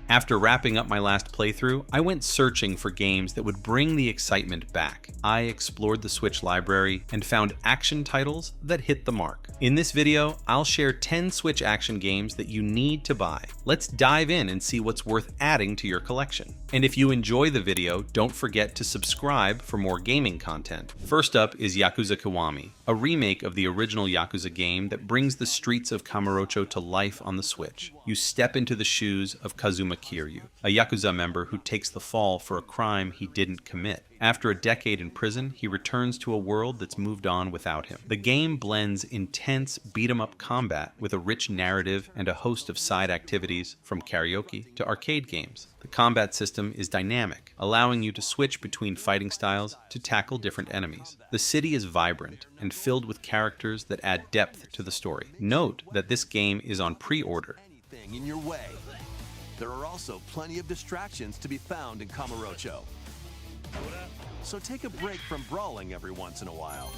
After wrapping up my last playthrough, I went searching for games that would bring the excitement back. I explored the Switch library and found action titles that hit the mark. In this video, I'll share 10 Switch action games that you need to buy. Let's dive in and see what's worth adding to your collection. And if you enjoy the video, don't forget to subscribe for more gaming content. First up is Yakuza Kiwami, a remake of the original Yakuza game that brings the streets of Kamurocho to life on the Switch. You step into the shoes of Kazuma Kiryu, a Yakuza member who takes the fall for a crime he didn't commit. After a decade in prison, he returns to a world that's moved on without him. The game blends intense beat-em-up combat with a rich narrative and a host of side activities, from karaoke to arcade games. The combat system is dynamic, allowing you to switch between fighting styles to tackle different enemies. The city is vibrant and filled with characters that add depth to the story. Note that this game is on pre-order. In your way. There are also plenty of distractions to be found in Kamurocho. So take a break from brawling every once in a while.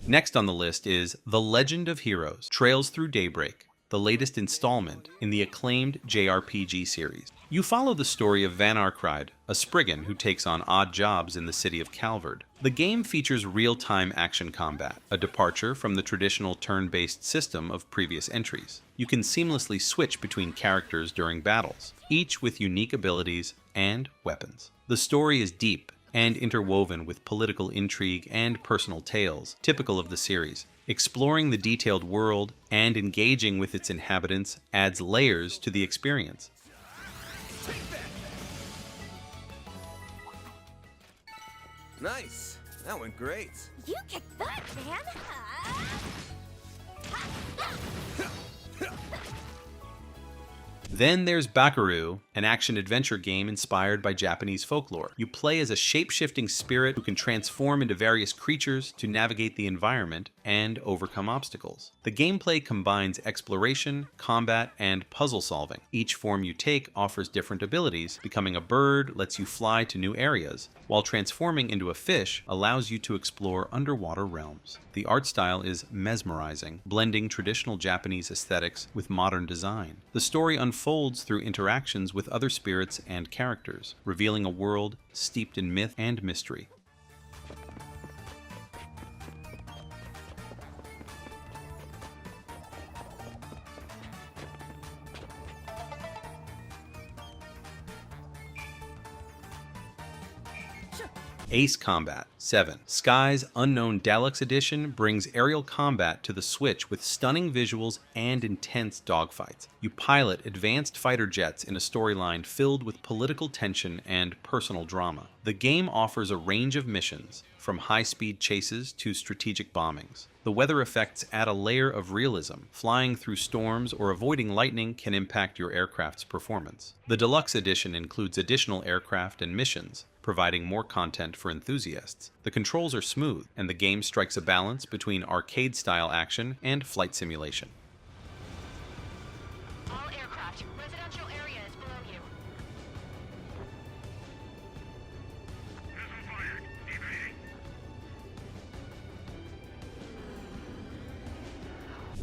Next on the list is The Legend of Heroes: Trails Through Daybreak, the latest installment in the acclaimed JRPG series. You follow the story of Van Arkride, a Spriggan who takes on odd jobs in the city of Calvard. The game features real-time action combat, a departure from the traditional turn-based system of previous entries. You can seamlessly switch between characters during battles, each with unique abilities and weapons. The story is deep and interwoven with political intrigue and personal tales, typical of the series. Exploring the detailed world and engaging with its inhabitants adds layers to the experience. Nice! That went great! You kicked butt, man! Then there's BAKERU, an action-adventure game inspired by Japanese folklore. You play as a shape-shifting spirit who can transform into various creatures to navigate the environment and overcome obstacles. The gameplay combines exploration, combat, and puzzle solving. Each form you take offers different abilities. Becoming a bird lets you fly to new areas, while transforming into a fish allows you to explore underwater realms. The art style is mesmerizing, blending traditional Japanese aesthetics with modern design. The story unfolds through interactions with other spirits and characters, revealing a world steeped in myth and mystery. Ace Combat 7. Sky's Unknown Deluxe Edition brings aerial combat to the Switch with stunning visuals and intense dogfights. You pilot advanced fighter jets in a storyline filled with political tension and personal drama. The game offers a range of missions, from high-speed chases to strategic bombings. The weather effects add a layer of realism. Flying through storms or avoiding lightning can impact your aircraft's performance. The Deluxe Edition includes additional aircraft and missions, providing more content for enthusiasts. The controls are smooth, and the game strikes a balance between arcade-style action and flight simulation. All aircraft, residential area is below you.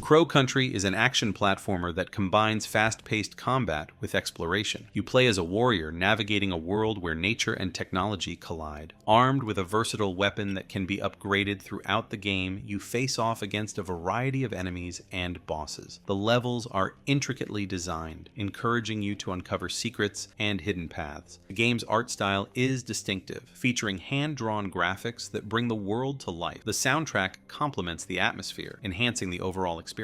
Crow Country is an action platformer that combines fast-paced combat with exploration. You play as a warrior navigating a world where nature and technology collide. Armed with a versatile weapon that can be upgraded throughout the game, you face off against a variety of enemies and bosses. The levels are intricately designed, encouraging you to uncover secrets and hidden paths. The game's art style is distinctive, featuring hand-drawn graphics that bring the world to life. The soundtrack complements the atmosphere, enhancing the overall experience.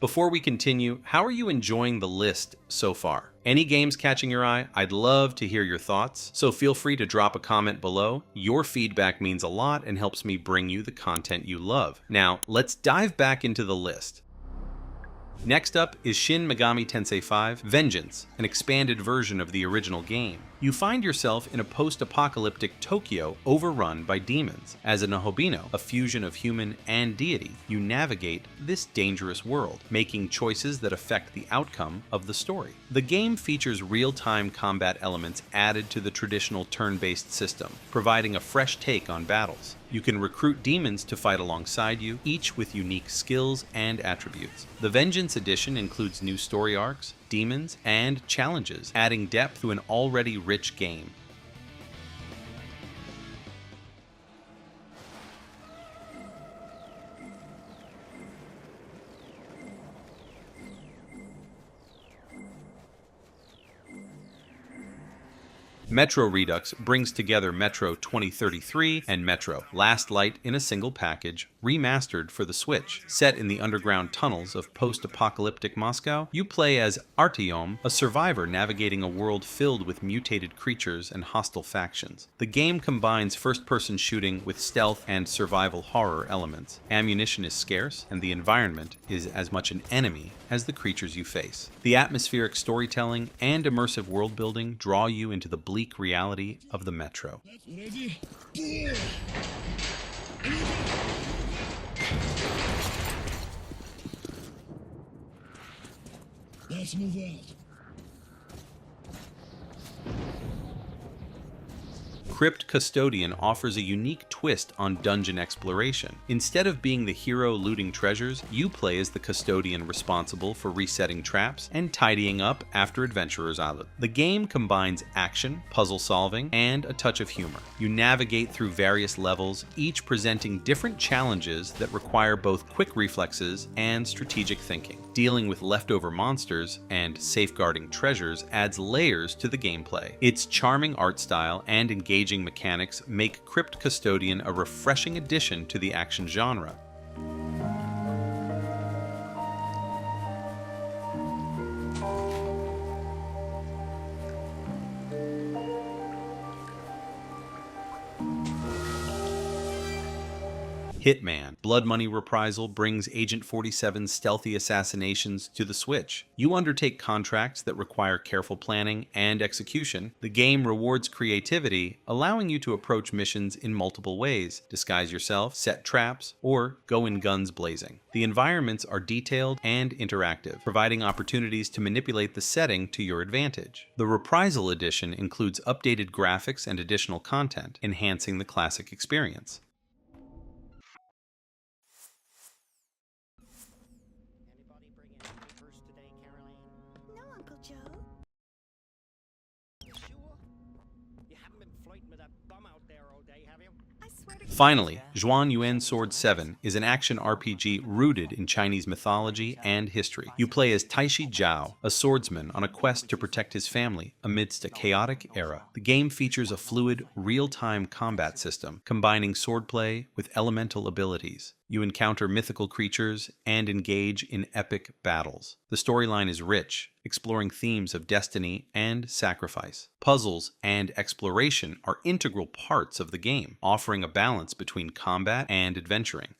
Before we continue, how are you enjoying the list so far? Any games catching your eye? I'd love to hear your thoughts, so feel free to drop a comment below. Your feedback means a lot and helps me bring you the content you love. Now, let's dive back into the list. Next up is Shin Megami Tensei 5 Vengeance, an expanded version of the original game. You find yourself in a post-apocalyptic Tokyo overrun by demons. As a Nahobino, a fusion of human and deity, you navigate this dangerous world, making choices that affect the outcome of the story. The game features real-time combat elements added to the traditional turn-based system, providing a fresh take on battles. You can recruit demons to fight alongside you, each with unique skills and attributes. The Vengeance Edition includes new story arcs, demons, and challenges, adding depth to an already rich game. Metro Redux brings together Metro 2033 and Metro Last Light in a single package, remastered for the Switch. Set in the underground tunnels of post-apocalyptic Moscow, you play as Artyom, a survivor navigating a world filled with mutated creatures and hostile factions. The game combines first-person shooting with stealth and survival horror elements. Ammunition is scarce, and the environment is as much an enemy as the creatures you face. The atmospheric storytelling and immersive world-building draw you into the bleak reality of the Metro. Let's move out. Crypt Custodian offers a unique twist on dungeon exploration. Instead of being the hero looting treasures, you play as the custodian responsible for resetting traps and tidying up after Adventurer's Island. The game combines action, puzzle solving, and a touch of humor. You navigate through various levels, each presenting different challenges that require both quick reflexes and strategic thinking. Dealing with leftover monsters and safeguarding treasures adds layers to the gameplay. Its charming art style and engaging mechanics make Crypt Custodian a refreshing addition to the action genre. Hitman Blood Money Reprisal brings Agent 47's stealthy assassinations to the Switch. You undertake contracts that require careful planning and execution. The game rewards creativity, allowing you to approach missions in multiple ways, disguise yourself, set traps, or go in guns blazing. The environments are detailed and interactive, providing opportunities to manipulate the setting to your advantage. The Reprisal Edition includes updated graphics and additional content, enhancing the classic experience. Finally, Xuan Yuan Sword 7 is an action RPG rooted in Chinese mythology and history. You play as Taishi Zhao, a swordsman on a quest to protect his family amidst a chaotic era. The game features a fluid, real-time combat system, combining swordplay with elemental abilities. You encounter mythical creatures and engage in epic battles. The storyline is rich, exploring themes of destiny and sacrifice. Puzzles and exploration are integral parts of the game, offering a balance between combat and adventuring.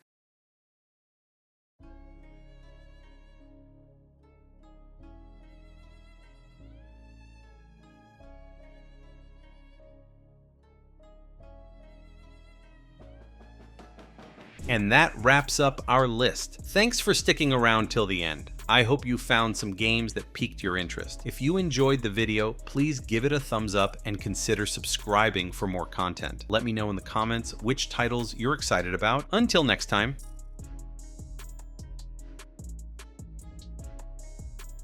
And that wraps up our list. Thanks for sticking around till the end. I hope you found some games that piqued your interest. If you enjoyed the video, please give it a thumbs up and consider subscribing for more content. Let me know in the comments which titles you're excited about. Until next time.